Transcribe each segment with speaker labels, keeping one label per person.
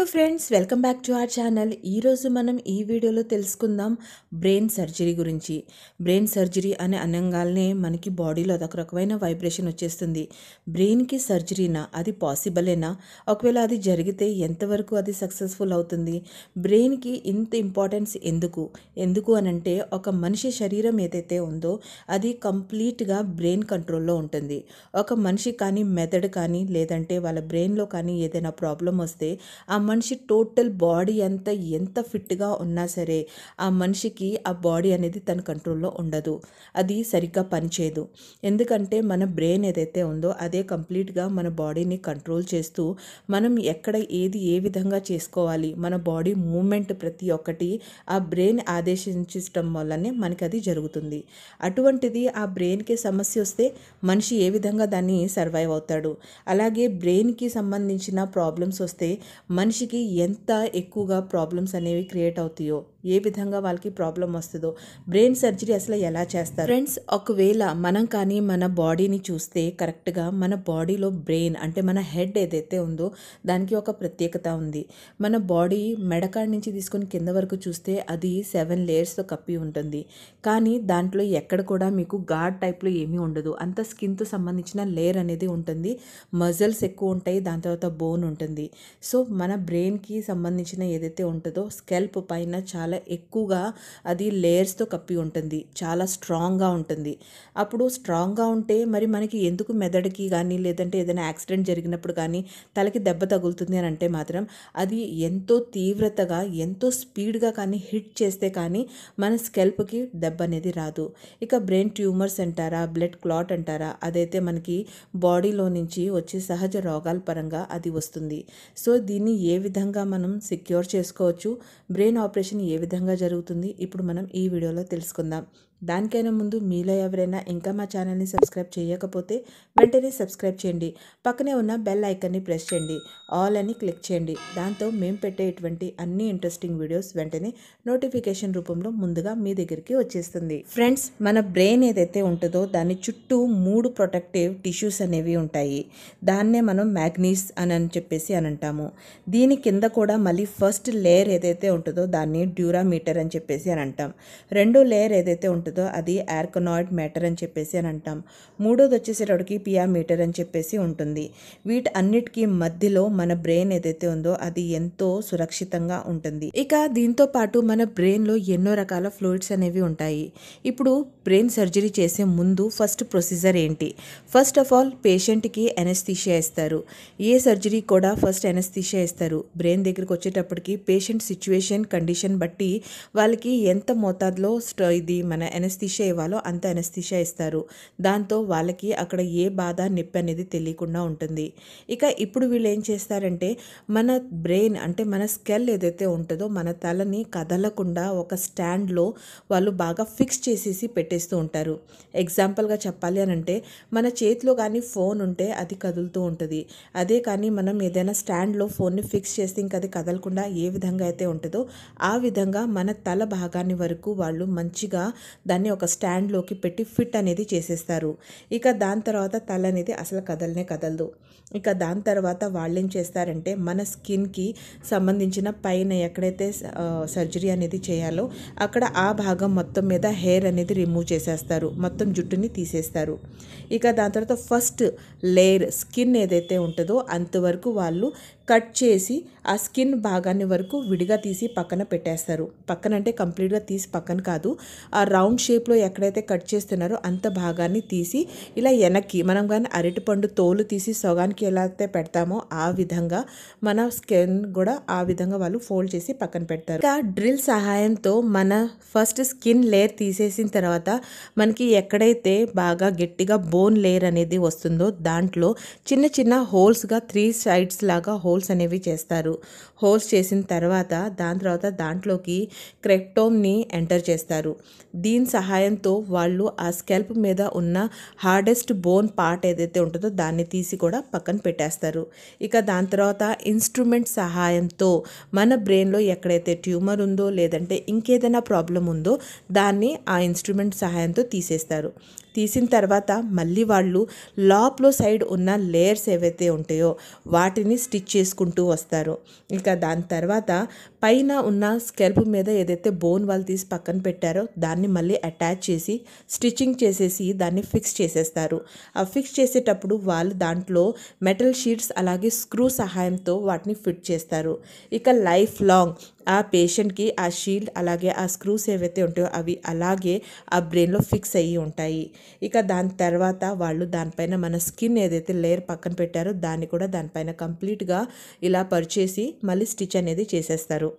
Speaker 1: Friends, welcome back to our channel. ఈరోజు మనం ఈ వీడియోలో తెలుసుకుందాం బ్రెయిన్ సర్జరీ గురించి. బ్రెయిన్ సర్జరీ అని అనగానే మనకి బాడీలో అదొక రకమైన వైబ్రేషన్ వచ్చేస్తుంది. బ్రెయిన్కి సర్జరీనా, అది పాసిబులేనా? ఒకవేళ అది జరిగితే ఎంతవరకు అది సక్సెస్ఫుల్ అవుతుంది? బ్రెయిన్కి ఇంత ఇంపార్టెన్స్ ఎందుకు అనంటే, ఒక మనిషి శరీరం ఏదైతే ఉందో అది కంప్లీట్గా బ్రెయిన్ కంట్రోల్లో ఉంటుంది. ఒక మనిషి కానీ, మెదడు కానీ, లేదంటే వాళ్ళ బ్రెయిన్లో కానీ ఏదైనా ప్రాబ్లం వస్తే ఆ మనిషి టోటల్ బాడీ అంతా ఎంత ఫిట్గా ఉన్నా సరే ఆ మనిషికి ఆ బాడీ అనేది తన కంట్రోల్లో ఉండదు, అది సరిగ్గా పనిచేయదు. ఎందుకంటే మన బ్రెయిన్ ఏదైతే ఉందో అదే కంప్లీట్గా మన బాడీని కంట్రోల్ చేస్తూ మనం ఎక్కడ ఏది ఏ విధంగా చేసుకోవాలి, మన బాడీ మూమెంట్ ప్రతి ఒక్కటి ఆ బ్రెయిన్ ఆదేశించడం వల్లనే మనకి అది జరుగుతుంది. అటువంటిది ఆ బ్రెయిన్కి సమస్య వస్తే మనిషి ఏ విధంగా దాన్ని సర్వైవ్ అవుతాడు? అలాగే బ్రెయిన్కి సంబంధించిన ప్రాబ్లమ్స్ వస్తే మనిషికి ఎంత ఎక్కువగా ప్రాబ్లమ్స్ అనేవి క్రియేట్ అవుతాయో, ఏ విధంగా వాళ్ళకి ప్రాబ్లం వస్తుందో, బ్రెయిన్ సర్జరీ అసలు ఎలా చేస్తారు? ఫ్రెండ్స్, ఒకవేళ మనం కానీ మన బాడీని చూస్తే కరెక్ట్గా మన బాడీలో బ్రెయిన్ అంటే మన హెడ్ ఏదైతే ఉందో దానికి ఒక ప్రత్యేకత ఉంది. మన బాడీ మెడకాడి నుంచి తీసుకొని కింద వరకు చూస్తే అది 7 లేయర్స్తో కప్పి ఉంటుంది. కానీ దాంట్లో ఎక్కడ కూడా మీకు గాడ్ టైప్లో ఏమీ ఉండదు. అంత స్కిన్తో సంబంధించిన లేయర్ అనేది ఉంటుంది. మజిల్స్ ఎక్కువ ఉంటాయి, దాని తర్వాత బోన్ ఉంటుంది. సో మన బ్రెయిన్కి సంబంధించిన ఏదైతే ఉంటుందో స్కెల్ప్ పైన చాలా ఎక్కువగా అది లేయర్స్తో కప్పి ఉంటుంది, చాలా స్ట్రాంగ్గా ఉంటుంది. అప్పుడు స్ట్రాంగ్గా ఉంటే మరి మనకి ఎందుకు మెదడుకి కానీ, లేదంటే ఏదైనా యాక్సిడెంట్ జరిగినప్పుడు కానీ తలకి దెబ్బ తగులుతుంది అని అంటే మాత్రం అది ఎంతో తీవ్రతగా, ఎంతో స్పీడ్గా కానీ హిట్ చేస్తే కానీ మన స్కెల్ప్కి దెబ్బ అనేది రాదు. ఇక బ్రెయిన్ ట్యూమర్స్ అంటారా, బ్లడ్ క్లాట్ అంటారా, అదైతే మనకి బాడీలో నుంచి వచ్చే సహజ రోగాల పరంగా అది వస్తుంది. సో దీన్ని ఏ విధంగా మనం సెక్యూర్ చేసుకోవచ్చు, బ్రెయిన్ ఆపరేషన్ ఏ విధంగా జరుగుతుంది, ఇప్పుడు మనం ఈ వీడియోలో తెలుసుకుందాం. దానికైనా ముందు మీలో ఎవరైనా ఇంకా మా ఛానల్ని సబ్స్క్రైబ్ చేయకపోతే వెంటనే సబ్స్క్రైబ్ చేయండి. పక్కనే ఉన్న బెల్ ఐకాన్ని ప్రెస్ చేయండి, ఆల్ అని క్లిక్ చేయండి. దాంతో మేము పెట్టే ఇటువంటి అన్ని ఇంట్రెస్టింగ్ వీడియోస్ వెంటనే నోటిఫికేషన్ రూపంలో ముందుగా మీ దగ్గరికి వచ్చేస్తుంది. ఫ్రెండ్స్, మన బ్రెయిన్ ఏదైతే ఉంటుందో దాని చుట్టూ 3 ప్రొటెక్టివ్ టిష్యూస్ అనేవి ఉంటాయి. దాన్నే మనం మ్యాగ్నీస్ అని చెప్పేసి అని అంటాము. దీని కింద కూడా మళ్ళీ ఫస్ట్ లేయర్ ఏదైతే ఉంటుందో దాన్ని డ్యూరామీటర్ అని చెప్పేసి అని అంటాం. రెండో లేయర్ ఏదైతే ఉంటుందో అది ఆర్కనాయిడ్ మ్యాటర్ అని చెప్పేసి అని అంటాం. మూడోది వచ్చేసేటప్పటికి పియామీటర్ అని చెప్పేసి ఉంటుంది. వీటి అన్నిటికీ మధ్యలో మన బ్రెయిన్ ఏదైతే ఉందో అది ఎంతో సురక్షితంగా ఉంటుంది. ఇక దీంతో పాటు మన బ్రెయిన్లో ఎన్నో రకాల ఫ్లూయిడ్స్ అనేవి ఉంటాయి. ఇప్పుడు బ్రెయిన్ సర్జరీ చేసే ముందు ఫస్ట్ ప్రొసీజర్ ఏంటి? ఫస్ట్ ఆఫ్ ఆల్ పేషెంట్కి ఎనస్థీషియా ఇస్తారు. ఏ సర్జరీ కూడా ఫస్ట్ ఎనస్థీషియా ఇస్తారు. బ్రెయిన్ దగ్గరికి వచ్చేటప్పటికి పేషెంట్ సిచ్యువేషన్, కండిషన్ బట్టి వాళ్ళకి ఎంత మోతాదులో ఇది మన ఎనస్థీషియా ఇవ్వాలో అంత ఎనస్థీషియా ఇస్తారు. దాంతో వాళ్ళకి అక్కడ ఏ బాధ, నొప్పి అనేది తెలియకుండా ఉంటుంది. ఇక ఇప్పుడు వీళ్ళు ఏం చేస్తారంటే మన బ్రెయిన్ అంటే మన స్కెల్ ఏదైతే ఉంటుందో మన తలని కదలకుండా ఒక స్టాండ్లో వాళ్ళు బాగా ఫిక్స్ చేసేసి పెట్టేస్తూ ఉంటారు. ఎగ్జాంపుల్గా చెప్పాలి అని అంటే మన చేతిలో కానీ ఫోన్ ఉంటే అది కదులుతూ ఉంటుంది. అదే కానీ మనం ఏదైనా స్టాండ్లో ఫోన్ని ఫిక్స్ చేస్తే ఇంకా అది కదలకుండా ఏ విధంగా అయితే ఉంటుందో ఆ విధంగా మన తల భాగాన్ని వరకు వాళ్ళు మంచిగా దాన్ని ఒక స్టాండ్లోకి పెట్టి ఫిట్ అనేది చేసేస్తారు. ఇక దాని తర్వాత తల అనేది అసలు కదలనే కదలదు. ఇక దాని తర్వాత వాళ్ళు ఏం చేస్తారంటే మన స్కిన్కి సంబంధించిన పైన ఎక్కడైతే సర్జరీ అనేది చేయాలో అక్కడ ఆ భాగం మొత్తం మీద హెయిర్ అనేది రిమూవ్ చేసేస్తారు, మొత్తం జుట్టుని తీసేస్తారు. ఇక దాని తర్వాత ఫస్ట్ లేయర్ స్కిన్ ఏదైతే ఉంటుందో అంతవరకు వాళ్ళు కట్ చేసి ఆ స్కిన్ భాగాన్ని వరకు విడిగా తీసి పక్కన పెట్టేస్తారు. పక్కన అంటే కంప్లీట్గా తీసి పక్కన కాదు, ఆ రౌండ్ షేప్లో ఎక్కడైతే కట్ చేస్తున్నారో అంత భాగాన్ని తీసి ఇలా వెనక్కి మనం కానీ అరటిపండు తోలు తీసి సగానికి ఎలా అయితే పెడతామో ఆ విధంగా మన స్కిన్ కూడా ఆ విధంగా వాళ్ళు ఫోల్డ్ చేసి పక్కన పెడతారు. ఇంకా డ్రిల్ సహాయంతో మన ఫస్ట్ స్కిన్ లేయర్ తీసేసిన తర్వాత మనకి ఎక్కడైతే బాగా గట్టిగా బోన్ లేయర్ అనేది వస్తుందో దాంట్లో చిన్న చిన్న హోల్స్గా 3 సైడ్స్ లాగా హోల్స్ అనేవి చేస్తారు. హోల్స్ చేసిన తర్వాత దాంట్లోకి క్రెప్టోమ్ని ఎంటర్ చేస్తారు. దీని సహాయంతో వాళ్ళు ఆ స్కెల్ప్ మీద ఉన్న హార్డెస్ట్ బోన్ పార్ట్ ఏదైతే ఉంటుందో దాన్ని తీసి కూడా పక్కన పెట్టేస్తారు. ఇక దాని తర్వాత ఇన్స్ట్రుమెంట్ సహాయంతో మన బ్రెయిన్లో ఎక్కడైతే ట్యూమర్ ఉందో లేదంటే ఇంకేదైనా ప్రాబ్లం ఉందో దాన్ని ఆ ఇన్స్ట్రుమెంట్ సహాయంతో తీసేస్తారు. తీసిన తర్వాత మళ్ళీ వాళ్ళు లోపల సైడ్ ఉన్న లేయర్స్ ఏవైతే ఉంటాయో వాటిని స్టిచ్ చేసుకుంటూ వస్తారు. ఇక దాని తర్వాత పైన ఉన్న స్కెల్ప్ మీద ఏదైతే బోన్ వాళ్ళు తీసి పక్కన పెట్టారో దాన్ని మళ్ళీ అటాచ్ చేసి స్టిచ్చింగ్ చేసేసి దాన్ని ఫిక్స్ చేసేస్తారు. ఆ ఫిక్స్ చేసేటప్పుడు వాళ్ళు దాంట్లో మెటల్ షీట్స్ అలాగే స్క్రూ సహాయంతో వాటిని ఫిట్ చేస్తారు. ఇక లైఫ్ లాంగ్ ఆ పేషెంట్కి ఆ షీల్డ్ అలాగే ఆ స్క్రూస్ ఏవైతే ఉంటాయో అవి అలాగే ఆ బ్రెయిన్లో ఫిక్స్ అయ్యి ఉంటాయి. ఇక దాని తర్వాత వాళ్ళు దానిపైన మన స్కిన్ ఏదైతే లేయర్ పక్కన పెట్టారో దాన్ని కూడా దానిపైన కంప్లీట్గా ఇలా పరిచేసి మళ్ళీ స్టిచ్ అనేది చేసేస్తారు.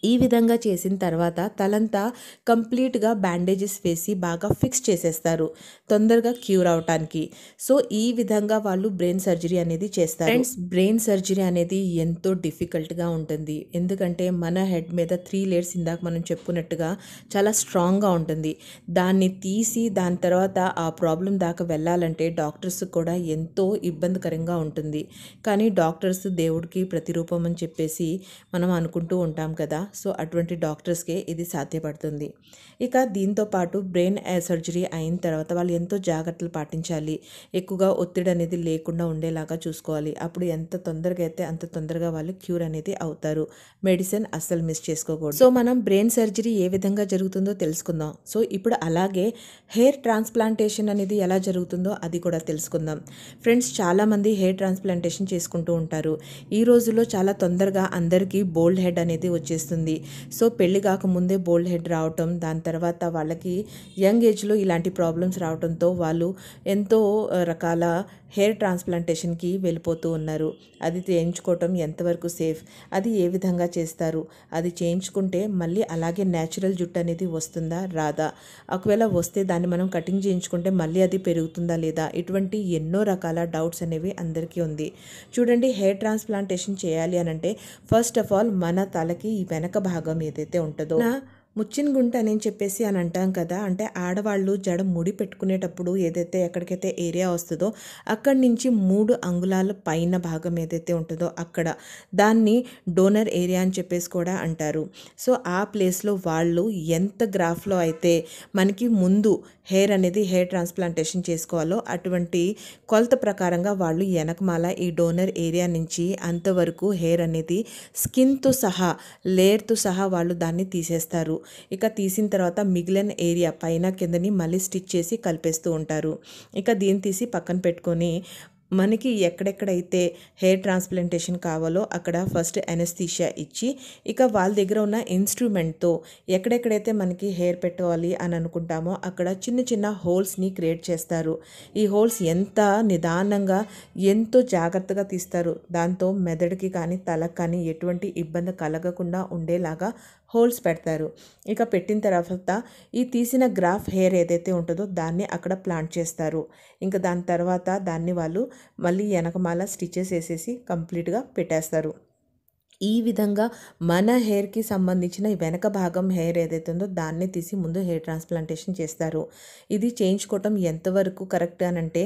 Speaker 1: ఈ విధంగా చేసిన తర్వాత తలంతా కంప్లీట్గా బ్యాండేజెస్ వేసి బాగా ఫిక్స్ చేసేస్తారు తొందరగా క్యూర్ అవటానికి. సో ఈ విధంగా వాళ్ళు బ్రెయిన్ సర్జరీ అనేది చేస్తారు. ఫ్రెండ్స్, బ్రెయిన్ సర్జరీ అనేది ఎంతో డిఫికల్ట్గా ఉంటుంది. ఎందుకంటే మన హెడ్ మీద 3 లేయర్స్ ఇందాక మనం చెప్పుకున్నట్టుగా చాలా స్ట్రాంగ్గా ఉంటుంది. దాన్ని తీసి దాని తర్వాత ఆ ప్రాబ్లం దాకా వెళ్ళాలంటే డాక్టర్స్ కూడా ఎంతో ఇబ్బందికరంగా ఉంటుంది. కానీ డాక్టర్స్ దేవుడికి ప్రతిరూపం అని చెప్పేసి మనం అనుకుంటూ ఉంటాం కదా. సో అటువంటి డాక్టర్స్కే ఇది సాధ్యపడుతుంది. ఇక దీంతో పాటు బ్రెయిన్ సర్జరీ అయిన తర్వాత వాళ్ళు ఎంతో జాగ్రత్తలు పాటించాలి. ఎక్కువగా ఒత్తిడి అనేది లేకుండా ఉండేలాగా చూసుకోవాలి. అప్పుడు ఎంత తొందరగా అయితే అంత తొందరగా వాళ్ళు క్యూర్ అనేది అవుతారు. మెడిసిన్ అస్సలు మిస్ చేసుకోకూడదు. సో మనం బ్రెయిన్ సర్జరీ ఏ విధంగా జరుగుతుందో తెలుసుకుందాం. సో ఇప్పుడు అలాగే హెయిర్ ట్రాన్స్ప్లాంటేషన్ అనేది ఎలా జరుగుతుందో అది కూడా తెలుసుకుందాం. ఫ్రెండ్స్, చాలామంది హెయిర్ ట్రాన్స్ప్లాంటేషన్ చేసుకుంటూ ఉంటారు. ఈ రోజుల్లో చాలా తొందరగా అందరికీ బోల్డ్ హెడ్ అనేది వచ్చేస్తుంది. సో పెళ్లి కాకముందే బోల్డ్ హెడ్ రావటం, దాని తర్వాత వాళ్ళకి యంగ్ ఏజ్లో ఇలాంటి ప్రాబ్లమ్స్ రావడంతో వాళ్ళు ఎంతో రకాల హెయిర్ ట్రాన్స్ప్లాంటేషన్కి వెళ్ళిపోతూ ఉన్నారు. అది చేయించుకోవటం ఎంతవరకు సేఫ్, అది ఏ విధంగా చేస్తారు, అది చేయించుకుంటే మళ్ళీ అలాగే న్యాచురల్ జుట్టు అనేది వస్తుందా రాదా, ఒకవేళ వస్తే దాన్ని మనం కటింగ్ చేయించుకుంటే మళ్ళీ అది పెరుగుతుందా లేదా, ఇటువంటి ఎన్నో రకాల డౌట్స్ అనేవి అందరికీ ఉంది. చూడండి, హెయిర్ ట్రాన్స్ప్లాంటేషన్ చేయాలి అని అంటే ఫస్ట్ ఆఫ్ ఆల్ మన తలకి ఈ వెనక భాగం ఏదైతే ఉంటుందో ముచ్చిన గుంట అని చెప్పేసి అని అంటాం కదా. అంటే ఆడవాళ్ళు జడ ముడి పెట్టుకునేటప్పుడు ఏదైతే ఎక్కడికైతే ఏరియా వస్తుందో అక్కడి నుంచి 3 అంగుళాల పైన భాగం ఏదైతే ఉంటుందో అక్కడ దాన్ని డోనర్ ఏరియా అని చెప్పేసి కూడా అంటారు. సో ఆ ప్లేస్లో వాళ్ళు ఎంత గ్రాఫ్లో అయితే మనకి ముందు హెయిర్ ట్రాన్స్ప్లాంటేషన్ చేసుకోవాలో అటువంటి కొలత ప్రకారంగా వాళ్ళు వెనకమాల ఈ డోనర్ ఏరియా నుంచి అంతవరకు హెయిర్ అనేది స్కిన్తో సహా లేయర్తో సహా వాళ్ళు దాన్ని తీసేస్తారు. ఇక తీసిన తర్వాత మిగిలిన ఏరియా పైన కిందని మళ్ళీ స్టిచ్ చేసి కలిపేస్తూ ఉంటారు. ఇక దీన్ని తీసి పక్కన పెట్టుకొని మనకి ఎక్కడెక్కడైతే హెయిర్ ట్రాన్స్ప్లాంటేషన్ కావాలో అక్కడ ఫస్ట్ ఎనస్థీషియా ఇచ్చి ఇక వాళ్ళ దగ్గర ఉన్న ఇన్స్ట్రుమెంట్తో ఎక్కడెక్కడైతే మనకి హెయిర్ పెట్టవాలి అని అనుకుంటామో అక్కడ చిన్న చిన్న హోల్స్ని క్రియేట్ చేస్తారు. ఈ హోల్స్ ఎంత నిదానంగా ఎంతో జాగ్రత్తగా తీస్తారు. దాంతో మెదడుకి కానీ తలకు కానీ ఎటువంటి ఇబ్బంది కలగకుండా ఉండేలాగా హోల్స్ పెడతారు. ఇక పెట్టిన తర్వాత ఈ తీసిన గ్రాఫ్ హెయిర్ ఏదైతే ఉంటుందో దాన్ని అక్కడ ప్లాంట్ చేస్తారు. ఇంకా దాని తర్వాత దాన్ని వాళ్ళు మళ్ళీ వెనకమాల స్టిచెస్ వేసేసి కంప్లీట్గా పెట్టేస్తారు. ఈ విధంగా మన హెయిర్కి సంబంధించిన వెనక భాగం హెయిర్ ఏదైతే ఉందో దాన్ని తీసి ముందు హెయిర్ ట్రాన్స్ప్లాంటేషన్ చేస్తారు. ఇది చేయించుకోవటం ఎంతవరకు కరెక్ట్ అని అంటే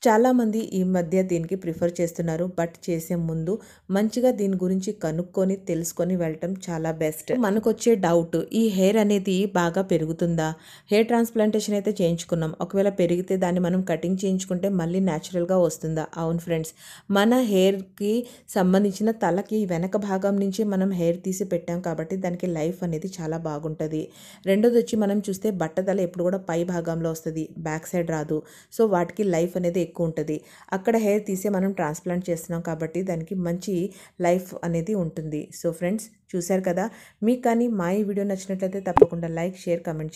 Speaker 1: చాలామంది ఈ మధ్య దీనికి ప్రిఫర్ చేస్తున్నారు. బట్ చేసే ముందు మంచిగా దీని గురించి కనుక్కొని తెలుసుకొని వెళ్ళటం చాలా బెస్ట్. మనకు వచ్చే డౌట్, ఈ హెయిర్ అనేది బాగా పెరుగుతుందా, హెయిర్ ట్రాన్స్ప్లాంటేషన్ అయితే చేయించుకున్నాం, ఒకవేళ పెరిగితే దాన్ని మనం కటింగ్ చేయించుకుంటే మళ్ళీ న్యాచురల్గా వస్తుందా? అవును ఫ్రెండ్స్, మన హెయిర్కి సంబంధించిన తలకి వెనక భాగం నుంచి మనం హెయిర్ తీసి పెట్టాం కాబట్టి దానికి లైఫ్ అనేది చాలా బాగుంటుంది. రెండోది వచ్చి మనం చూస్తే బట్టతల ఎప్పుడు కూడా పై భాగంలో వస్తుంది, బ్యాక్ సైడ్ రాదు. సో వాటికి లైఫ్ అనేది ఎక్కువ ఉంటుంది. అక్కడ హెయిర్ తీసే మనం ట్రాన్స్ప్లాంట్ చేస్తున్నాం కాబట్టి దానికి మంచి లైఫ్ అనేది ఉంటుంది. సో ఫ్రెండ్స్, చూశారు కదా. మీకు కానీ మా ఈ వీడియో నచ్చినట్లయితే తప్పకుండా లైక్, షేర్, కమెంట్